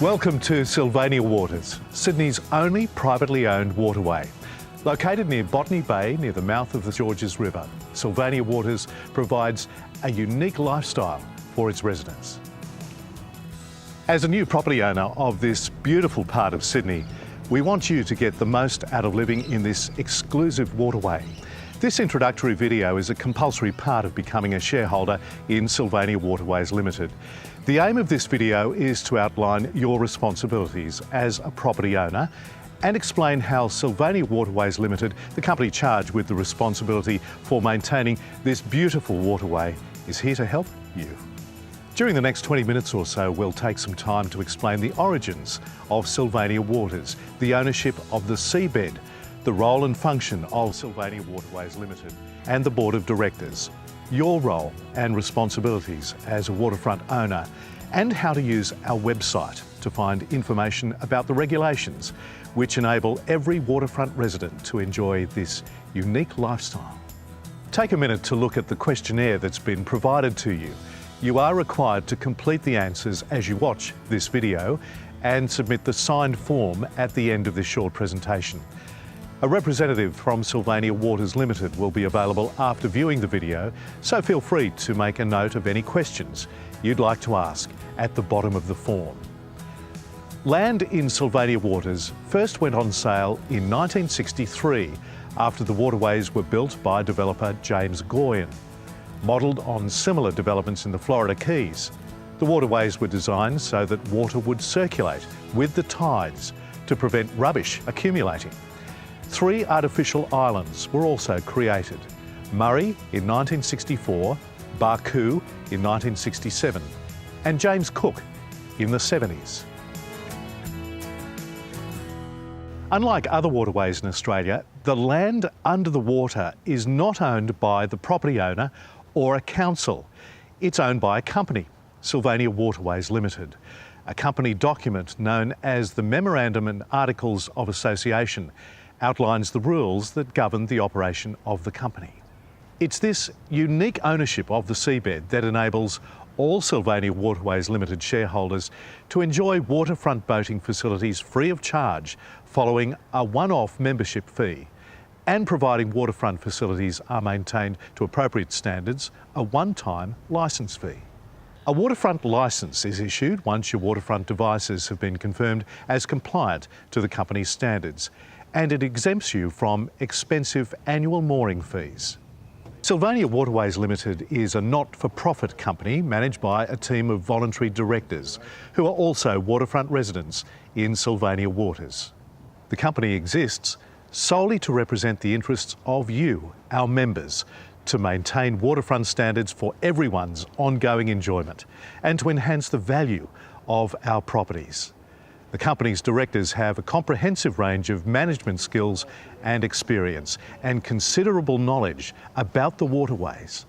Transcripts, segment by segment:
Welcome to Sylvania Waters, Sydney's only privately owned waterway. Located near Botany Bay, near the mouth of the Georges River, Sylvania Waters provides a unique lifestyle for its residents. As a new property owner of this beautiful part of Sydney, we want you to get the most out of living in this exclusive waterway. This introductory video is a compulsory part of becoming a shareholder in Sylvania Waterways Limited. The aim of this video is to outline your responsibilities as a property owner and explain how Sylvania Waterways Limited, the company charged with the responsibility for maintaining this beautiful waterway, is here to help you. During the next 20 minutes or so, we'll take some time to explain the origins of Sylvania Waters, the ownership of the seabed, the role and function of Sylvania Waterways Limited, and the board of directors, your role and responsibilities as a waterfront owner, and how to use our website to find information about the regulations which enable every waterfront resident to enjoy this unique lifestyle. Take a minute to look at the questionnaire that's been provided to you. You are required to complete the answers as you watch this video and submit the signed form at the end of this short presentation. A representative from Sylvania Waters Limited will be available after viewing the video, so feel free to make a note of any questions you'd like to ask at the bottom of the form. Land in Sylvania Waters first went on sale in 1963 after the waterways were built by developer James Goyen. Modelled on similar developments in the Florida Keys, the waterways were designed so that water would circulate with the tides to prevent rubbish accumulating. 3 artificial islands were also created: Murray in 1964, Barcoo in 1967, and James Cook in the 70s. Unlike other waterways in Australia, the land under the water is not owned by the property owner or a council. It's owned by a company, Sylvania Waterways Limited. A company document known as the Memorandum and Articles of Association outlines the rules that govern the operation of the company. It's this unique ownership of the seabed that enables all Sylvania Waterways Limited shareholders to enjoy waterfront boating facilities free of charge following a one-off membership fee, and providing waterfront facilities are maintained to appropriate standards, a one-time licence fee. A waterfront licence is issued once your waterfront devices have been confirmed as compliant to the company's standards, and it exempts you from expensive annual mooring fees. Sylvania Waterways Limited is a not-for-profit company managed by a team of voluntary directors who are also waterfront residents in Sylvania Waters. The company exists solely to represent the interests of you, our members, to maintain waterfront standards for everyone's ongoing enjoyment and to enhance the value of our properties. The company's directors have a comprehensive range of management skills and experience and considerable knowledge about the waterways.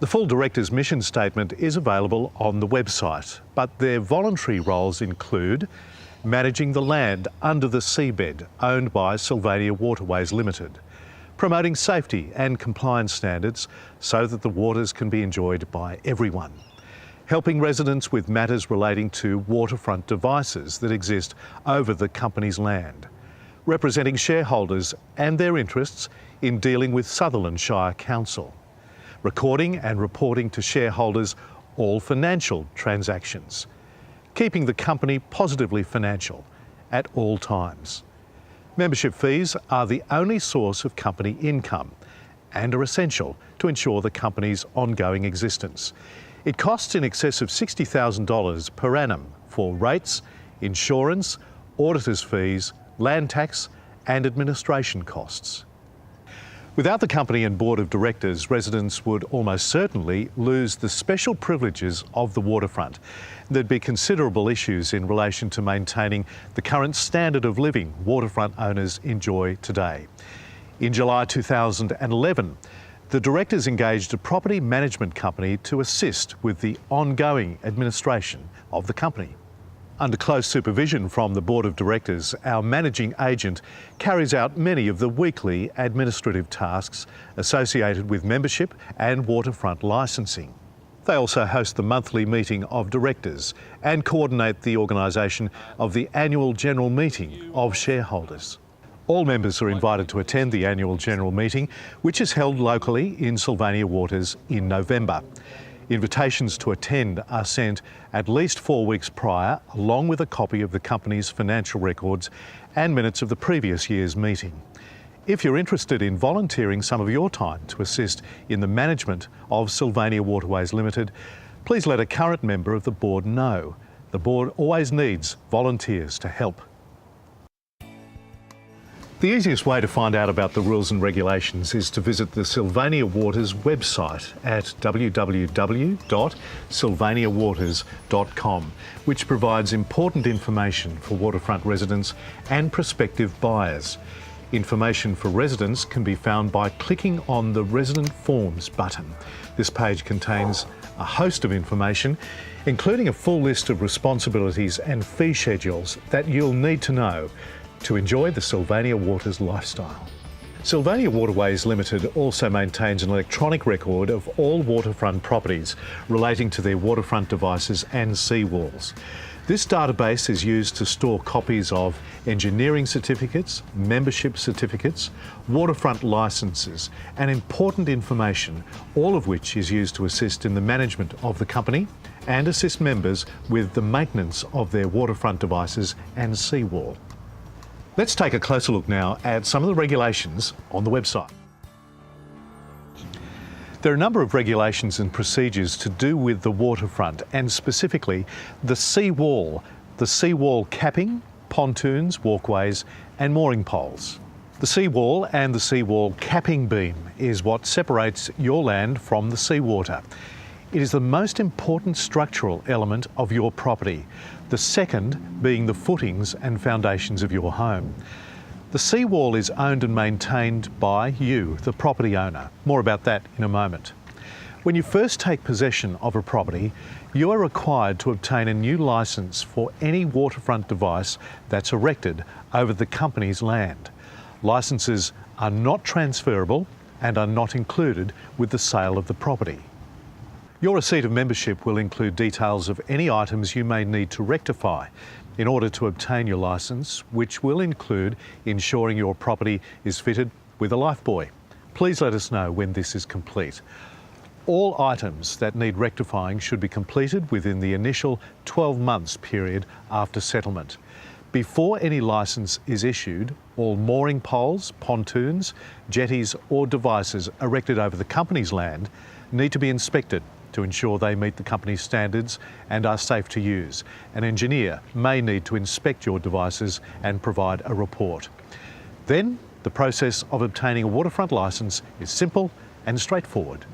The full director's mission statement is available on the website, but their voluntary roles include managing the land under the seabed owned by Sylvania Waterways Limited, promoting safety and compliance standards so that the waters can be enjoyed by everyone, helping residents with matters relating to waterfront devices that exist over the company's land, representing shareholders and their interests in dealing with Sutherland Shire Council, recording and reporting to shareholders all financial transactions, keeping the company positively financial at all times. Membership fees are the only source of company income and are essential to ensure the company's ongoing existence. It costs in excess of $60,000 per annum for rates, insurance, auditors' fees, land tax and administration costs. Without the company and board of directors, residents would almost certainly lose the special privileges of the waterfront. There'd be considerable issues in relation to maintaining the current standard of living waterfront owners enjoy today. In July 2011, the directors engaged a property management company to assist with the ongoing administration of the company. Under close supervision from the board of directors, our managing agent carries out many of the weekly administrative tasks associated with membership and waterfront licensing. They also host the monthly meeting of directors and coordinate the organisation of the annual general meeting of shareholders. All members are invited to attend the annual general meeting, which is held locally in Sylvania Waters in November. Invitations to attend are sent at least 4 weeks prior, along with a copy of the company's financial records and minutes of the previous year's meeting. If you're interested in volunteering some of your time to assist in the management of Sylvania Waterways Limited, please let a current member of the board know. The board always needs volunteers to help. The easiest way to find out about the rules and regulations is to visit the Sylvania Waters website at www.sylvaniawaters.com, which provides important information for waterfront residents and prospective buyers. Information for residents can be found by clicking on the Resident Forms button. This page contains a host of information, including a full list of responsibilities and fee schedules that you'll need to know to enjoy the Sylvania Waters lifestyle. Sylvania Waterways Limited also maintains an electronic record of all waterfront properties relating to their waterfront devices and seawalls. This database is used to store copies of engineering certificates, membership certificates, waterfront licences and important information, all of which is used to assist in the management of the company and assist members with the maintenance of their waterfront devices and seawall. Let's take a closer look now at some of the regulations on the website. There are a number of regulations and procedures to do with the waterfront and specifically the seawall capping, pontoons, walkways and mooring poles. The seawall and the seawall capping beam is what separates your land from the seawater. It is the most important structural element of your property, the second being the footings and foundations of your home. The seawall is owned and maintained by you, the property owner. More about that in a moment. When you first take possession of a property, you are required to obtain a new licence for any waterfront device that's erected over the company's land. Licences are not transferable and are not included with the sale of the property. Your receipt of membership will include details of any items you may need to rectify in order to obtain your licence, which will include ensuring your property is fitted with a lifebuoy. Please let us know when this is complete. All items that need rectifying should be completed within the initial 12 months period after settlement. Before any licence is issued, all mooring poles, pontoons, jetties or devices erected over the company's land need to be inspected to ensure they meet the company's standards and are safe to use. An engineer may need to inspect your devices and provide a report. Then, the process of obtaining a waterfront licence is simple and straightforward.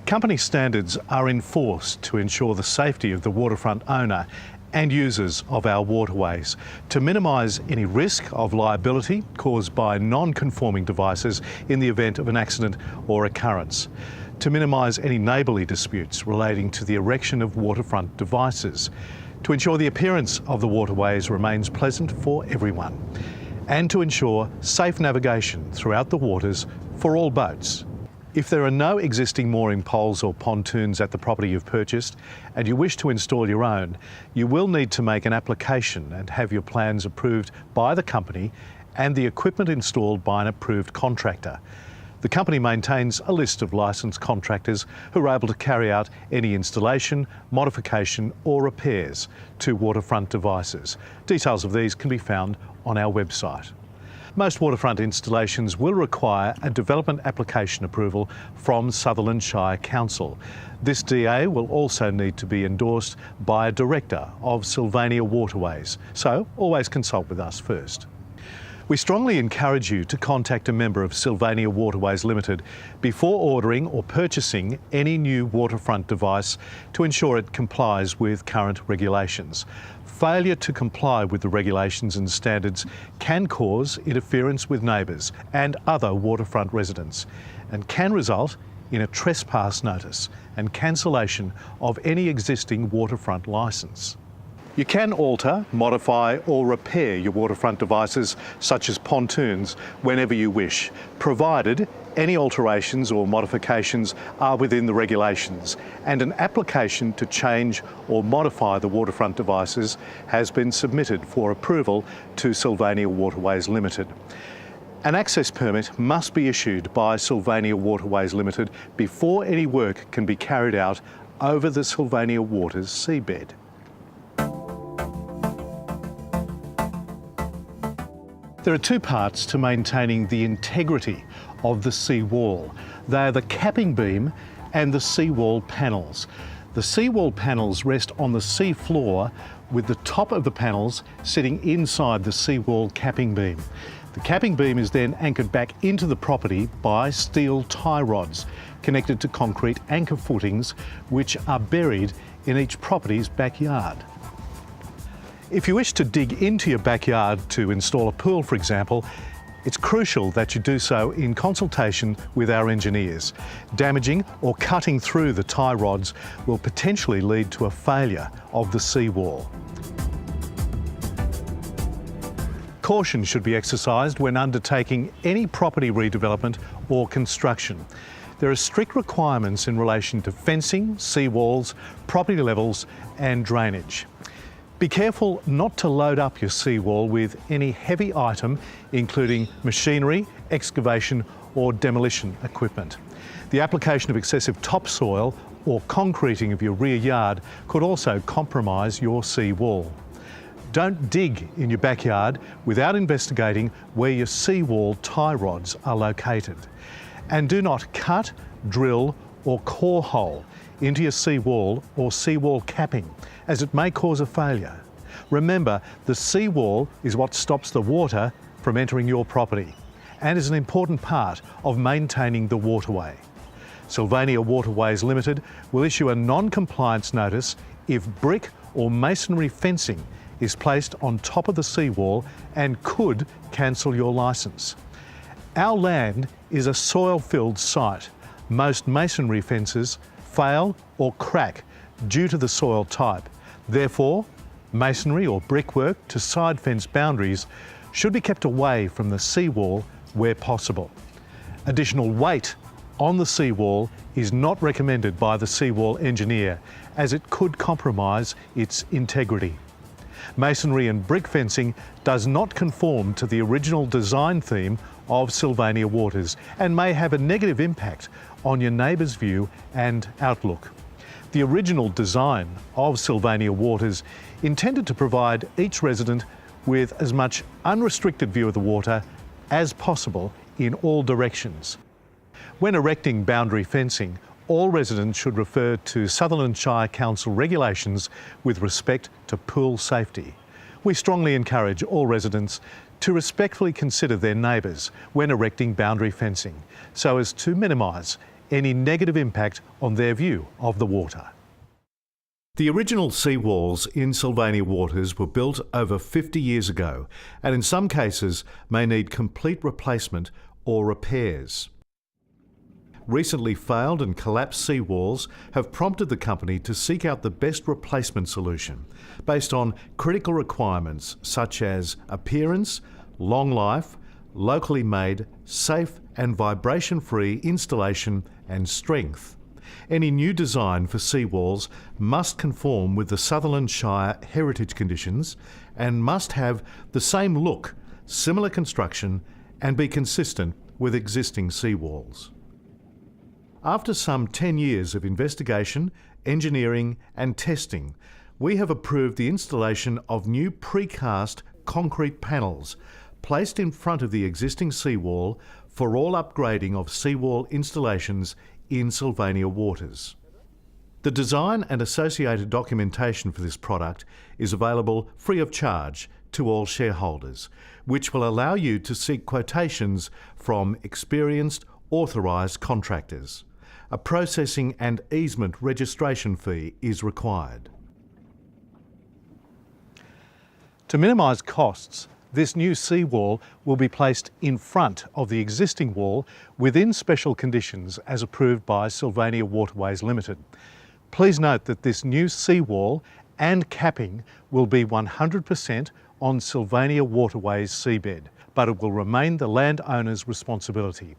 Company standards are enforced to ensure the safety of the waterfront owner and users of our waterways, to minimise any risk of liability caused by non-conforming devices in the event of an accident or occurrence, to minimise any neighbourly disputes relating to the erection of waterfront devices, to ensure the appearance of the waterways remains pleasant for everyone, and to ensure safe navigation throughout the waters for all boats. If there are no existing mooring poles or pontoons at the property you've purchased and you wish to install your own, you will need to make an application and have your plans approved by the company and the equipment installed by an approved contractor. The company maintains a list of licensed contractors who are able to carry out any installation, modification or repairs to waterfront devices. Details of these can be found on our website. Most waterfront installations will require a development application approval from Sutherland Shire Council. This DA will also need to be endorsed by a director of Sylvania Waterways, so always consult with us first. We strongly encourage you to contact a member of Sylvania Waterways Limited before ordering or purchasing any new waterfront device to ensure it complies with current regulations. Failure to comply with the regulations and standards can cause interference with neighbours and other waterfront residents and can result in a trespass notice and cancellation of any existing waterfront licence. You can alter, modify or repair your waterfront devices such as pontoons whenever you wish, provided any alterations or modifications are within the regulations and an application to change or modify the waterfront devices has been submitted for approval to Sylvania Waterways Limited. An access permit must be issued by Sylvania Waterways Limited before any work can be carried out over the Sylvania Waters seabed. There are two parts to maintaining the integrity of the seawall. They are the capping beam and the seawall panels. The seawall panels rest on the sea floor with the top of the panels sitting inside the seawall capping beam. The capping beam is then anchored back into the property by steel tie rods connected to concrete anchor footings which are buried in each property's backyard. If you wish to dig into your backyard to install a pool, for example, it's crucial that you do so in consultation with our engineers. Damaging or cutting through the tie rods will potentially lead to a failure of the seawall. Caution should be exercised when undertaking any property redevelopment or construction. There are strict requirements in relation to fencing, seawalls, property levels and drainage. Be careful not to load up your seawall with any heavy item, including machinery, excavation or demolition equipment. The application of excessive topsoil or concreting of your rear yard could also compromise your seawall. Don't dig in your backyard without investigating where your seawall tie rods are located. And do not cut, drill or core hole into your seawall or seawall capping, as it may cause a failure. Remember, the seawall is what stops the water from entering your property and is an important part of maintaining the waterway. Sylvania Waterways Limited will issue a non-compliance notice if brick or masonry fencing is placed on top of the seawall and could cancel your licence. Our land is a soil-filled site. Most masonry fences fail or crack due to the soil type. Therefore, masonry or brickwork to side fence boundaries should be kept away from the seawall where possible. Additional weight on the seawall is not recommended by the seawall engineer, as it could compromise its integrity. Masonry and brick fencing does not conform to the original design theme of Sylvania Waters and may have a negative impact on your neighbour's view and outlook. The original design of Sylvania Waters intended to provide each resident with as much unrestricted view of the water as possible in all directions. When erecting boundary fencing, all residents should refer to Sutherland Shire Council regulations with respect to pool safety. We strongly encourage all residents to respectfully consider their neighbours when erecting boundary fencing, so as to minimise any negative impact on their view of the water. The original seawalls in Sylvania Waters were built over 50 years ago and in some cases may need complete replacement or repairs. Recently failed and collapsed seawalls have prompted the company to seek out the best replacement solution based on critical requirements such as appearance, long life, locally made, safe and vibration-free installation and strength. Any new design for seawalls must conform with the Sutherland Shire heritage conditions and must have the same look, similar construction and be consistent with existing seawalls. After some 10 years of investigation, engineering and testing, we have approved the installation of new precast concrete panels placed in front of the existing seawall for all upgrading of seawall installations in Sylvania Waters. The design and associated documentation for this product is available free of charge to all shareholders, which will allow you to seek quotations from experienced, authorised contractors. A processing and easement registration fee is required. To minimise costs, this new seawall will be placed in front of the existing wall within special conditions as approved by Sylvania Waterways Limited. Please note that this new seawall and capping will be 100% on Sylvania Waterways seabed, but it will remain the landowner's responsibility.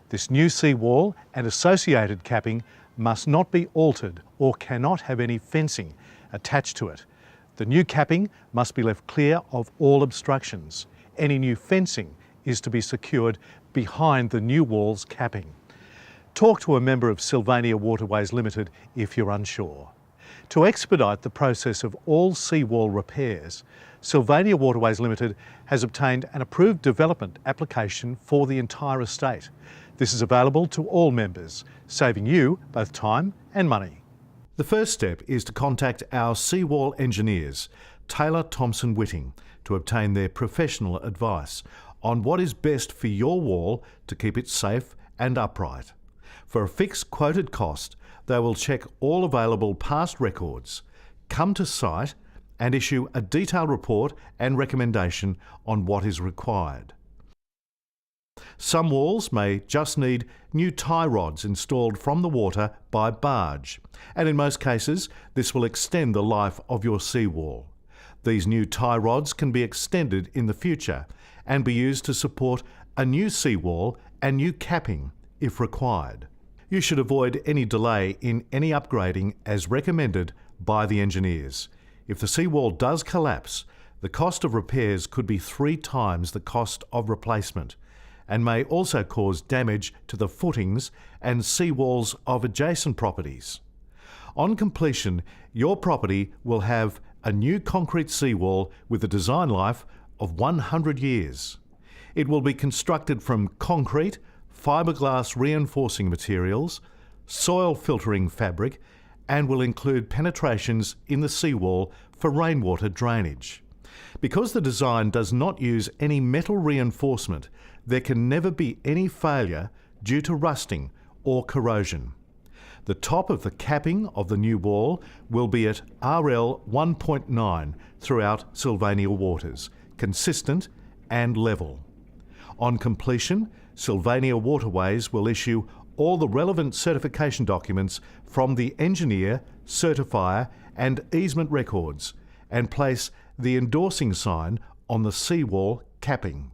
This new seawall and associated capping must not be altered or cannot have any fencing attached to it. The new capping must be left clear of all obstructions. Any new fencing is to be secured behind the new wall's capping. Talk to a member of Sylvania Waterways Limited if you're unsure. To expedite the process of all seawall repairs, Sylvania Waterways Limited has obtained an approved development application for the entire estate. This is available to all members, saving you both time and money. The first step is to contact our seawall engineers, Taylor Thompson Whitting, to obtain their professional advice on what is best for your wall to keep it safe and upright. For a fixed quoted cost, they will check all available past records, come to site and issue a detailed report and recommendation on what is required. Some walls may just need new tie rods installed from the water by barge, and in most cases this will extend the life of your seawall. These new tie rods can be extended in the future and be used to support a new seawall and new capping if required. You should avoid any delay in any upgrading as recommended by the engineers. If the seawall does collapse, the cost of repairs could be 3 times the cost of replacement and may also cause damage to the footings and seawalls of adjacent properties. On completion, your property will have a new concrete seawall with a design life of 100 years. It will be constructed from concrete, fiberglass reinforcing materials, soil filtering fabric, and will include penetrations in the seawall for rainwater drainage. Because the design does not use any metal reinforcement, there can never be any failure due to rusting or corrosion. The top of the capping of the new wall will be at RL 1.9 throughout Sylvania Waters, consistent and level. On completion, Sylvania Waterways will issue all the relevant certification documents from the engineer, certifier and easement records and place the endorsing sign on the seawall capping.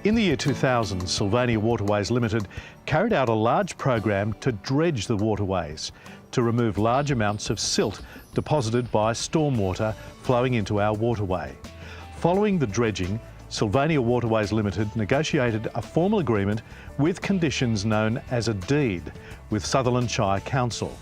In the year 2000, Sylvania Waterways Limited carried out a large program to dredge the waterways to remove large amounts of silt deposited by stormwater flowing into our waterway. Following the dredging, Sylvania Waterways Limited negotiated a formal agreement with conditions known as a deed with Sutherland Shire Council.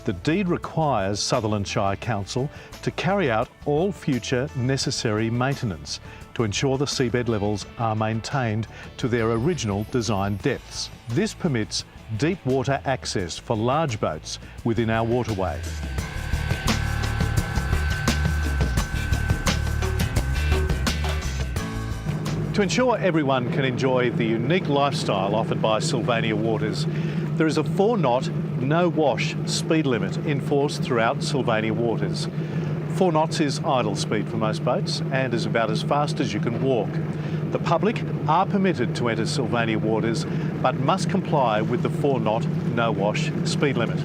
The deed requires Sutherland Shire Council to carry out all future necessary maintenance to ensure the seabed levels are maintained to their original design depths. This permits deep water access for large boats within our waterway. To ensure everyone can enjoy the unique lifestyle offered by Sylvania Waters, there is a 4-knot, no-wash speed limit enforced throughout Sylvania Waters. 4 knots is idle speed for most boats and is about as fast as you can walk. The public are permitted to enter Sylvania Waters but must comply with the 4-knot, no-wash speed limit.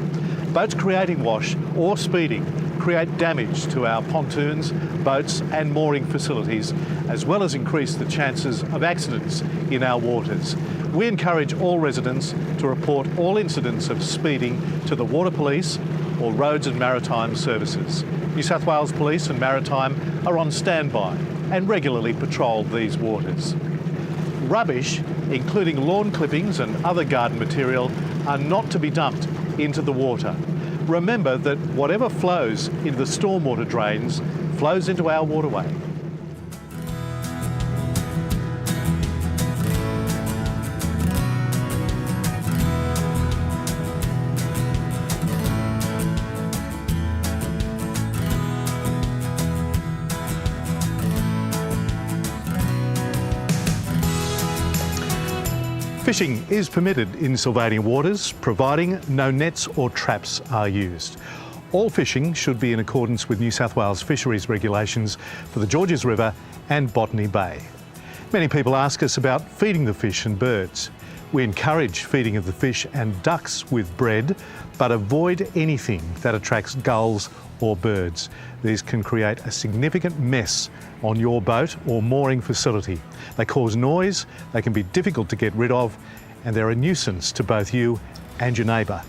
Boats creating wash or speeding create damage to our pontoons, boats and mooring facilities, as well as increase the chances of accidents in our waters. We encourage all residents to report all incidents of speeding to the Water Police or Roads and Maritime Services. New South Wales Police and Maritime are on standby and regularly patrol these waters. Rubbish, including lawn clippings and other garden material, are not to be dumped into the water. Remember that whatever flows into the stormwater drains flows into our waterway. Fishing is permitted in Sylvania Waters, providing no nets or traps are used. All fishing should be in accordance with New South Wales fisheries regulations for the Georges River and Botany Bay. Many people ask us about feeding the fish and birds. We encourage feeding of the fish and ducks with bread, but avoid anything that attracts gulls or birds. These can create a significant mess on your boat or mooring facility. They cause noise, they can be difficult to get rid of, and they're a nuisance to both you and your neighbour.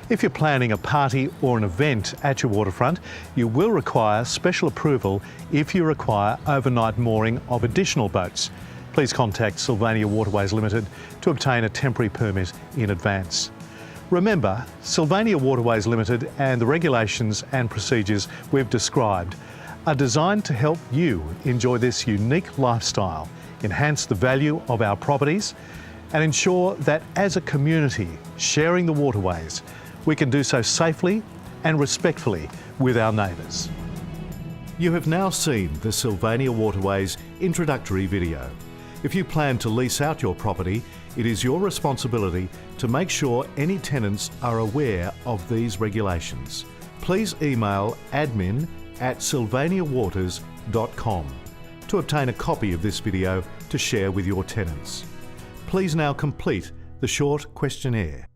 If you're planning a party or an event at your waterfront, you will require special approval if you require overnight mooring of additional boats. Please contact Sylvania Waters Limited to obtain a temporary permit in advance. Remember, Sylvania Waters Limited and the regulations and procedures we've described are designed to help you enjoy this unique lifestyle, enhance the value of our properties, and ensure that as a community sharing the waterways, we can do so safely and respectfully with our neighbours. You have now seen the Sylvania Waterways introductory video. If you plan to lease out your property, it is your responsibility to make sure any tenants are aware of these regulations. Please email admin@sylvaniawaters.com to obtain a copy of this video to share with your tenants. Please now complete the short questionnaire.